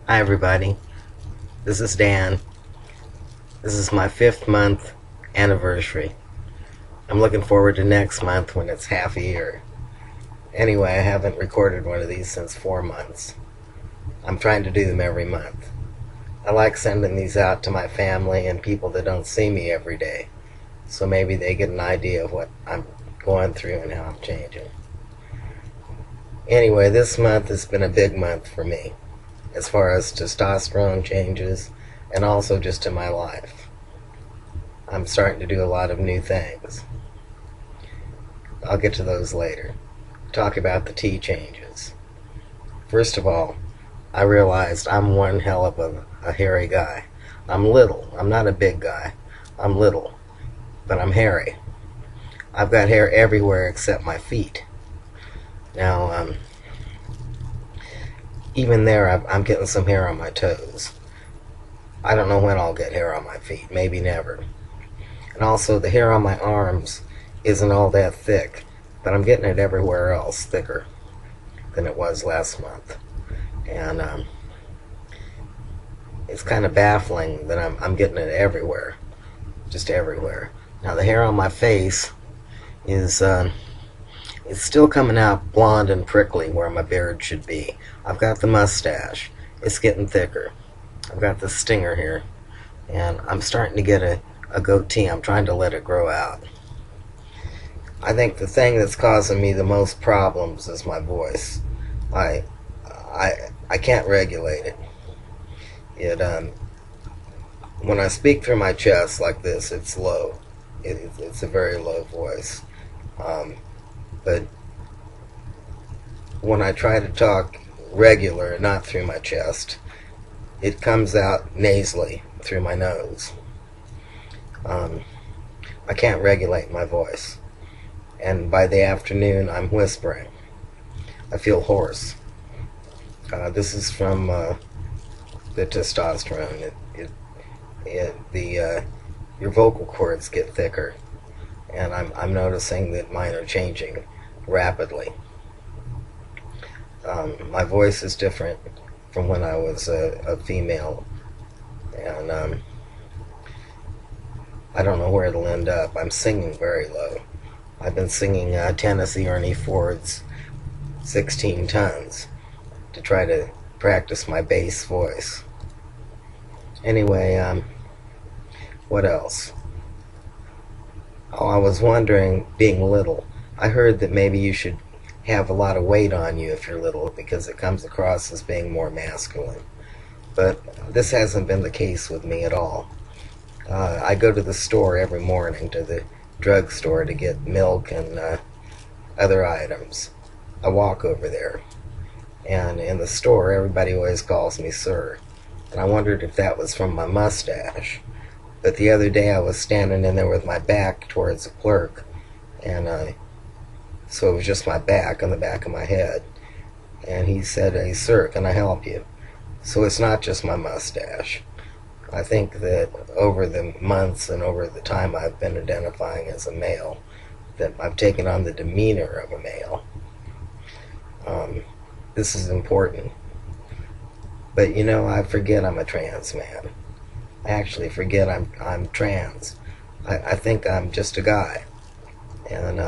Hi everybody, this is Dan. This is my 5th month anniversary. I'm looking forward to next month when it's half a year. Anyway, I haven't recorded one of these since 4 months. I'm trying to do them every month. I like sending these out to my family and people that don't see me every day, so maybe they get an idea of what I'm going through and how I'm changing. Anyway, this month has been a big month for me, as far as testosterone changes and also just in my life. I'm starting to do a lot of new things. I'll get to those later. Talk about the T changes. First of all, I realized I'm one hell of a hairy guy. I'm little. I'm not a big guy. I'm little. But I'm hairy. I've got hair everywhere except my feet. Now, even there, I'm getting some hair on my toes. I don't know when I'll get hair on my feet. Maybe never. And also, the hair on my arms isn't all that thick, but I'm getting it everywhere else thicker than it was last month. And it's kind of baffling that I'm getting it everywhere. Just everywhere. Now, the hair on my face is it's still coming out blonde and prickly where my beard should be. I've got the mustache. It's getting thicker. I've got the stinger here. And I'm starting to get a goatee. I'm trying to let it grow out. I think the thing that's causing me the most problems is my voice. I can't regulate it. When I speak through my chest like this, it's low. It's a very low voice. But when I try to talk regular and not through my chest, it comes out nasally through my nose. I can't regulate my voice. And by the afternoon, I'm whispering. I feel hoarse. This is from the testosterone. Your vocal cords get thicker. And I'm noticing that mine are changing rapidly. My voice is different from when I was a female, and I don't know where it'll end up. I'm singing very low. I've been singing Tennessee Ernie Ford's 16 Tons to try to practice my bass voice. Anyway, what else? Oh, I was wondering, being little, I heard that maybe you should have a lot of weight on you if you're little because it comes across as being more masculine. But this hasn't been the case with me at all. I go to the store every morning, to the drugstore, to get milk and other items. I walk over there. And in the store, everybody always calls me sir. And I wondered if that was from my mustache. But the other day I was standing in there with my back towards a clerk, and so it was just my back on the back of my head. And he said, "Hey, sir, can I help you?" So it's not just my mustache. I think that over the months and over the time I've been identifying as a male, that I've taken on the demeanor of a male. This is important. But you know, I forget I'm a trans man. I actually forget I'm trans. I think I'm just a guy, and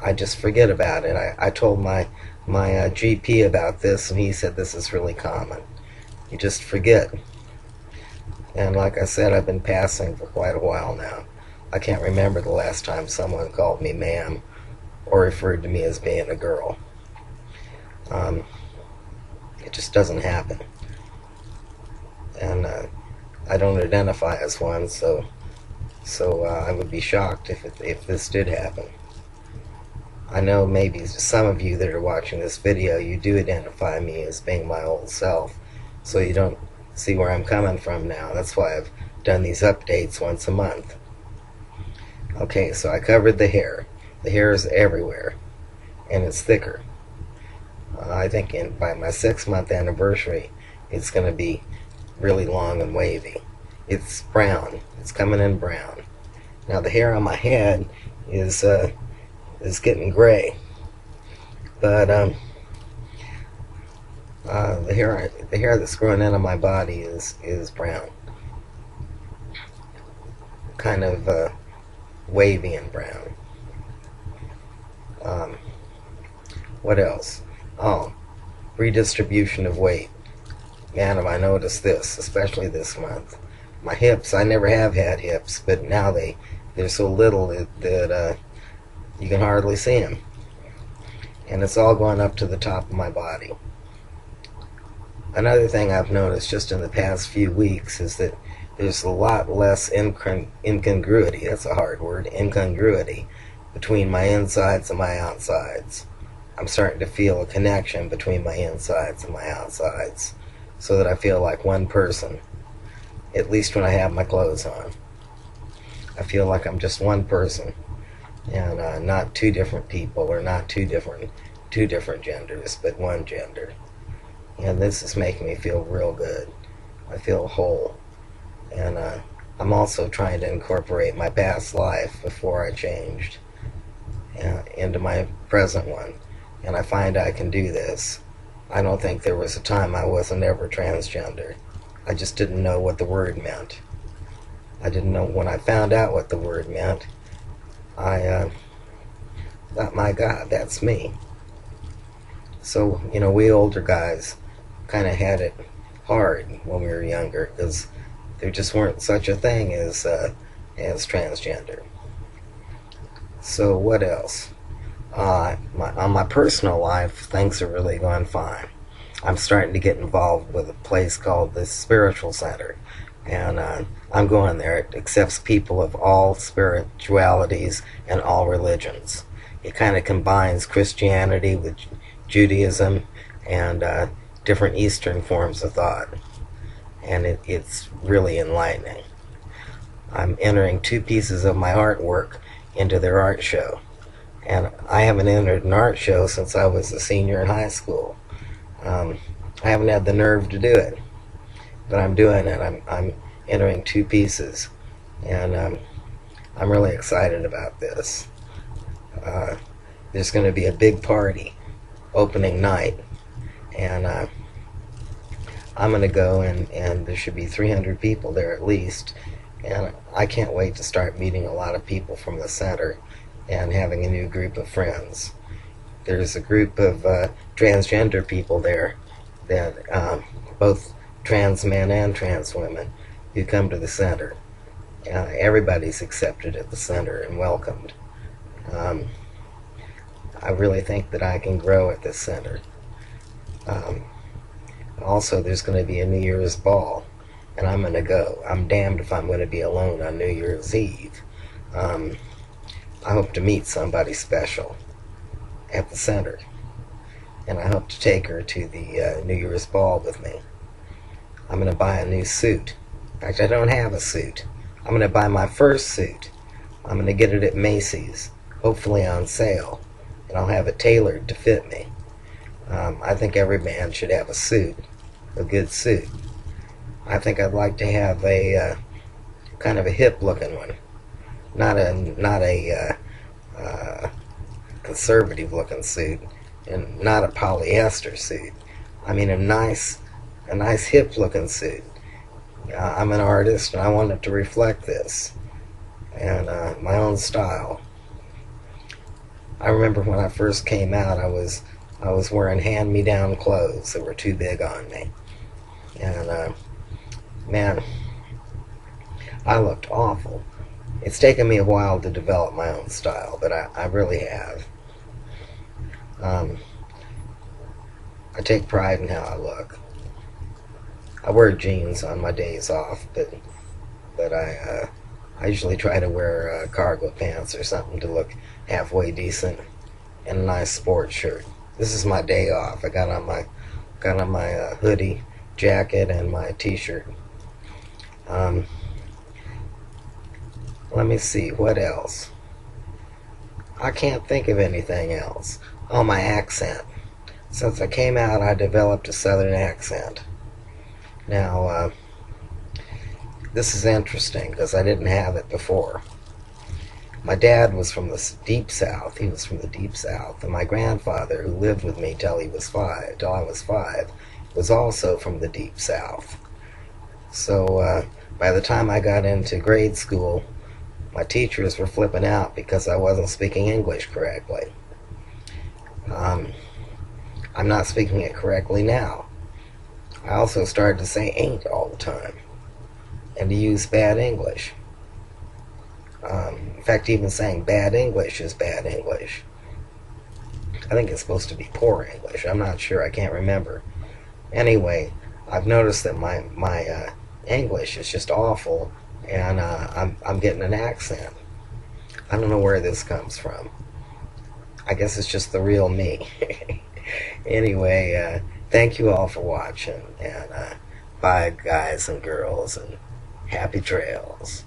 I just forget about it. I told my GP about this, and he said this is really common. You just forget. And like I said, I've been passing for quite a while now. I can't remember the last time someone called me ma'am or referred to me as being a girl. It just doesn't happen. And I don't identify as one, so I would be shocked if this did happen. I know maybe some of you that are watching this video, you do identify me as being my old self, so you don't see where I'm coming from now. That's why I've done these updates once a month. Okay, so I covered the hair. The hair is everywhere, and it's thicker. I think by my 6-month anniversary, it's going to be really long and wavy. It's brown. It's coming in brown. Now the hair on my head is getting gray, but The hair that's growing out of my body is brown, kind of wavy and brown. Um, what else? Oh, redistribution of weight. Man, have I noticed this, especially this month. My hips, I never have had hips, but now they're so little that you can hardly see them. And it's all going up to the top of my body. Another thing I've noticed just in the past few weeks is that there's a lot less incongruity, that's a hard word, incongruity, between my insides and my outsides. I'm starting to feel a connection between my insides and my outsides, so that I feel like one person, at least when I have my clothes on. I feel like I'm just one person, and not two different people, or not two different genders, but one gender. And this is making me feel real good. I feel whole. And I'm also trying to incorporate my past life before I changed into my present one. And I find I can do this. I don't think there was a time I wasn't ever transgender. I just didn't know what the word meant. I didn't know. When I found out what the word meant, I thought, my God, that's me. So, we older guys kind of had it hard when we were younger, because there just weren't such a thing as transgender. So what else? On my personal life, things are really going fine. I'm starting to get involved with a place called the Spiritual Center, and I'm going there. It accepts people of all spiritualities and all religions. It kind of combines Christianity with Judaism and different Eastern forms of thought, and it's really enlightening. I'm entering 2 pieces of my artwork into their art show, and I haven't entered an art show since I was a senior in high school. I haven't had the nerve to do it, but I'm doing it. I'm entering 2 pieces, and I'm really excited about this. There's going to be a big party opening night, and I'm going to go, and there should be 300 people there at least, and I can't wait to start meeting a lot of people from the center and having a new group of friends. There's a group of transgender people there, that both trans men and trans women, who come to the center. Everybody's accepted at the center and welcomed. I really think that I can grow at this center. Also, there's going to be a New Year's ball, and I'm going to go. I'm damned if I'm going to be alone on New Year's Eve. I hope to meet somebody special at the center, and I hope to take her to the New Year's ball with me. I'm going to buy a new suit. In fact, I don't have a suit. I'm going to buy my first suit. I'm going to get it at Macy's, hopefully on sale, and I'll have it tailored to fit me. I think every man should have a suit, a good suit. I think I'd like to have a kind of a hip-looking one, not a conservative-looking suit, and not a polyester suit. I mean a nice hip-looking suit. I'm an artist, and I want it to reflect this, and my own style. I remember when I first came out, I was wearing hand-me-down clothes that were too big on me, and man, I looked awful. It's taken me a while to develop my own style, but I really have. I take pride in how I look. I wear jeans on my days off, but I usually try to wear cargo pants or something to look halfway decent, and a nice sports shirt. This is my day off. I got on my hoodie, jacket, and my t-shirt. Let me see, what else? I can't think of anything else. Oh, my accent. Since I came out, I developed a southern accent. Now, this is interesting because I didn't have it before. My dad was from the deep south. He was from the deep south. And my grandfather, who lived with me till I was 5, was also from the Deep South. So by the time I got into grade school, my teachers were flipping out because I wasn't speaking English correctly. I'm not speaking it correctly now. I also started to say ain't all the time and to use bad English. In fact, even saying bad English is bad English. I think it's supposed to be poor English. I'm not sure. I can't remember. Anyway, I've noticed that my English is just awful, and I'm getting an accent. I don't know where this comes from. I guess it's just the real me. Anyway, thank you all for watching, and bye, guys and girls, and happy trails.